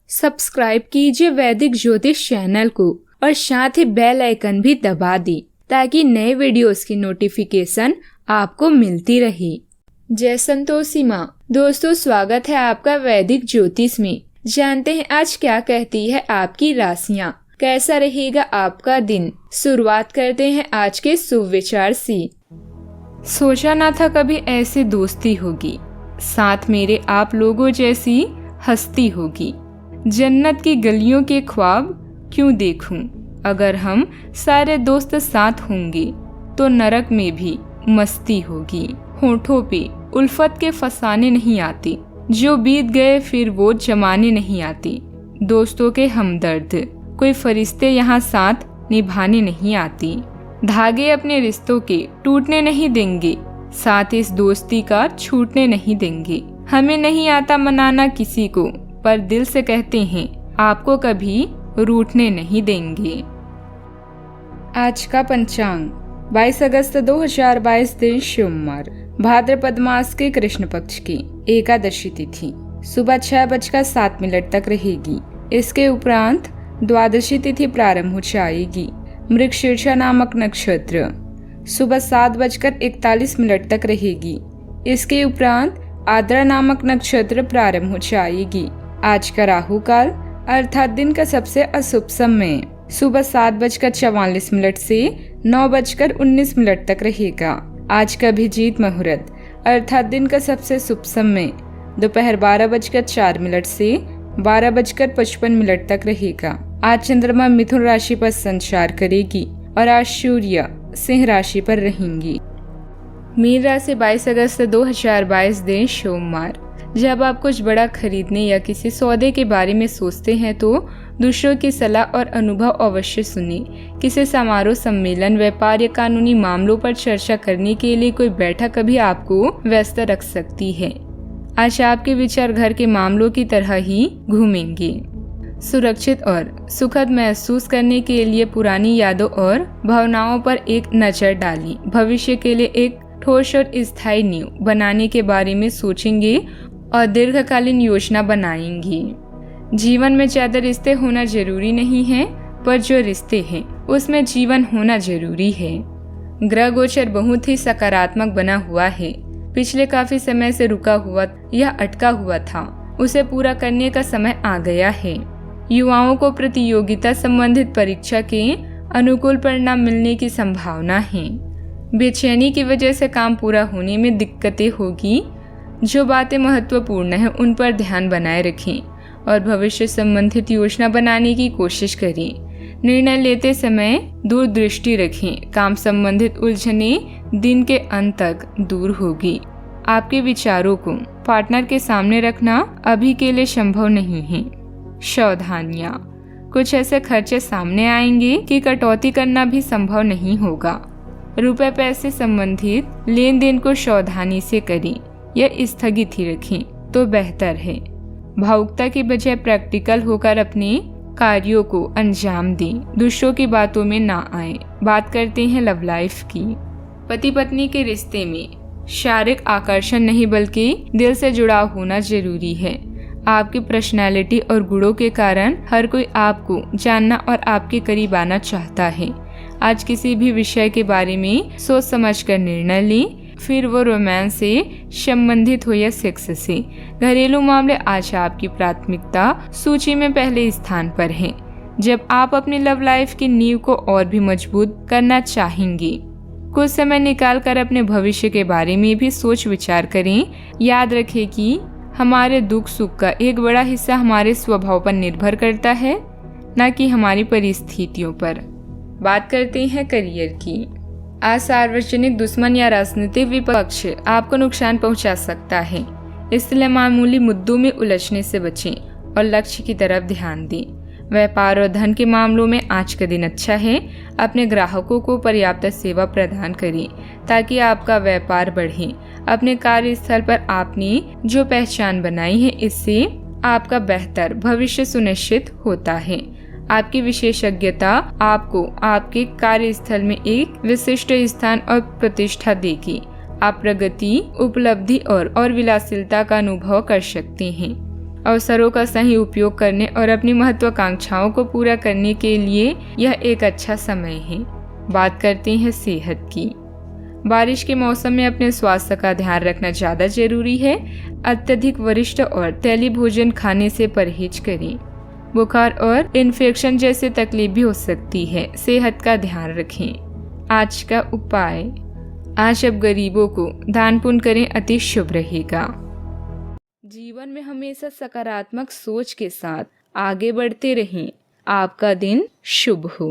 Subscribe कीजिए वैदिक ज्योतिष चैनल को और साथ ही बेल आइकन भी दबा दी ताकि नए वीडियोस की नोटिफिकेशन आपको मिलती रहे। जय संतोषी माँ। दोस्तों, स्वागत है आपका वैदिक ज्योतिष में। जानते हैं आज क्या कहती है आपकी राशियाँ, कैसा रहेगा आपका दिन। शुरुआत करते हैं आज के शुभ विचार से। सोचा ना था कभी ऐसी दोस्ती होगी, साथ मेरे आप लोगों जैसी हस्ती होगी। जन्नत की गलियों के ख्वाब क्यों देखूं, अगर हम सारे दोस्त साथ होंगे तो नरक में भी मस्ती होगी। होठों पे उल्फत के फसाने नहीं आते, जो बीत गए फिर वो जमाने नहीं आते। दोस्तों के हमदर्द कोई फरिश्ते यहाँ साथ निभाने नहीं आते। धागे अपने रिश्तों के टूटने नहीं देंगे, साथ इस दोस्ती का छूटने नहीं देंगे। हमें नहीं आता मनाना किसी को, पर दिल से कहते हैं आपको कभी रूठने नहीं देंगे। आज का पंचांग 22 अगस्त 2022 दिन सोमवार, भाद्रपद मास के कृष्ण पक्ष की एकादशी तिथि सुबह 6:07 तक रहेगी। इसके उपरांत द्वादशी तिथि प्रारंभ हो जाएगी। मृगशीर्षा नामक नक्षत्र सुबह 7:41 तक रहेगी। इसके उपरांत आद्रा नामक नक्षत्र प्रारंभ हो जाएगी। आज का राहु काल अर्थात दिन का सबसे अशुभ समय सुबह 7:44 से 9:19 तक रहेगा। आज का अभिजीत मुहूर्त अर्थात दिन का सबसे शुभ समय दोपहर 12:04 से 12:55 तक रहेगा। आज चंद्रमा मिथुन राशि पर संचार करेगी और आज सूर्य सिंह राशि पर रहेंगी। मीन राशि 22 अगस्त 2022 दिन सोमवार। जब आप कुछ बड़ा खरीदने या किसी सौदे के बारे में सोचते हैं तो दूसरों की सलाह और अनुभव अवश्य सुनें। किसी समारोह, सम्मेलन, व्यापार या कानूनी मामलों पर चर्चा करने के लिए कोई बैठक कभी आपको व्यस्त रख सकती है। आज आपके विचार घर के मामलों की तरह ही घूमेंगे। सुरक्षित और सुखद महसूस करने के लिए पुरानी यादों और भावनाओं पर एक नजर डालें। भविष्य के लिए एक ठोस और स्थायी नींव बनाने के बारे में सोचेंगे और दीर्घकालीन योजना बनाएंगे। जीवन में ज्यादा रिश्ते होना जरूरी नहीं है, पर जो रिश्ते हैं उसमें जीवन होना जरूरी है। ग्रह गोचर बहुत ही सकारात्मक बना हुआ है। पिछले काफी समय से रुका हुआ या अटका हुआ था, उसे पूरा करने का समय आ गया है। युवाओं को प्रतियोगिता संबंधित परीक्षा के अनुकूल परिणाम मिलने की संभावना है। बेचैनी की वजह से काम पूरा होने में दिक्कतें होगी। जो बातें महत्वपूर्ण हैं उन पर ध्यान बनाए रखें और भविष्य संबंधित योजना बनाने की कोशिश करें। निर्णय लेते समय दूरदृष्टि रखें। काम संबंधित उलझने दिन के अंत तक दूर होगी। आपके विचारों को पार्टनर के सामने रखना अभी के लिए संभव नहीं है। सावधानियां, कुछ ऐसे खर्चे सामने आएंगे कि कटौती करना भी संभव नहीं होगा। रुपए पैसे संबंधित लेन देन को सावधानी से करें या स्थगित ही रखें तो बेहतर है। भावुकता की बजाय प्रैक्टिकल होकर अपने कार्यों को अंजाम दें। दूसरों की बातों में ना आए। बात करते हैं लव लाइफ की। पति पत्नी के रिश्ते में शारीरिक आकर्षण नहीं बल्कि दिल से जुड़ाव होना जरूरी है। आपकी पर्सनालिटी और गुणों के कारण हर कोई आपको जानना और आपके करीब आना चाहता है। आज किसी भी विषय के बारे में सोच समझ कर निर्णय लें, फिर वो रोमांस से संबंधित हो या सेक्स से। घरेलू मामले आज आपकी प्राथमिकता सूची में पहले स्थान पर हैं। जब आप अपनी लव लाइफ की नींव को और भी मजबूत करना चाहेंगे, कुछ समय निकाल कर अपने भविष्य के बारे में भी सोच विचार करें। याद रखें कि हमारे दुख सुख का एक बड़ा हिस्सा हमारे स्वभाव पर निर्भर करता है, न कि हमारी परिस्थितियों पर। बात करते हैं करियर की। आज सार्वजनिक दुश्मन या राजनीतिक विपक्ष आपको नुकसान पहुंचा सकता है, इसलिए मामूली मुद्दों में उलझने से बचें और लक्ष्य की तरफ ध्यान दें। व्यापार और धन के मामलों में आज का दिन अच्छा है। अपने ग्राहकों को पर्याप्त सेवा प्रदान करें ताकि आपका व्यापार बढ़े। अपने कार्यस्थल पर आपने जो पहचान बनाई है, इससे आपका बेहतर भविष्य सुनिश्चित होता है। आपकी विशेषज्ञता आपको आपके कार्यस्थल में एक विशिष्ट स्थान और प्रतिष्ठा देगी। आप प्रगति, उपलब्धि और विलासिता का अनुभव कर सकते हैं। अवसरों का सही उपयोग करने और अपनी महत्वाकांक्षाओं को पूरा करने के लिए यह एक अच्छा समय है। बात करते हैं सेहत की। बारिश के मौसम में अपने स्वास्थ्य का ध्यान रखना ज़्यादा जरूरी है। अत्यधिक वरिष्ठ और तैलीय भोजन खाने से परहेज करें। बुखार और इन्फेक्शन जैसे तकलीफ भी हो सकती है, सेहत का ध्यान रखें। आज का उपाय, आज अब गरीबों को दान पुण्य करें, अति शुभ रहेगा। जीवन में हमेशा सकारात्मक सोच के साथ आगे बढ़ते रहें। आपका दिन शुभ हो।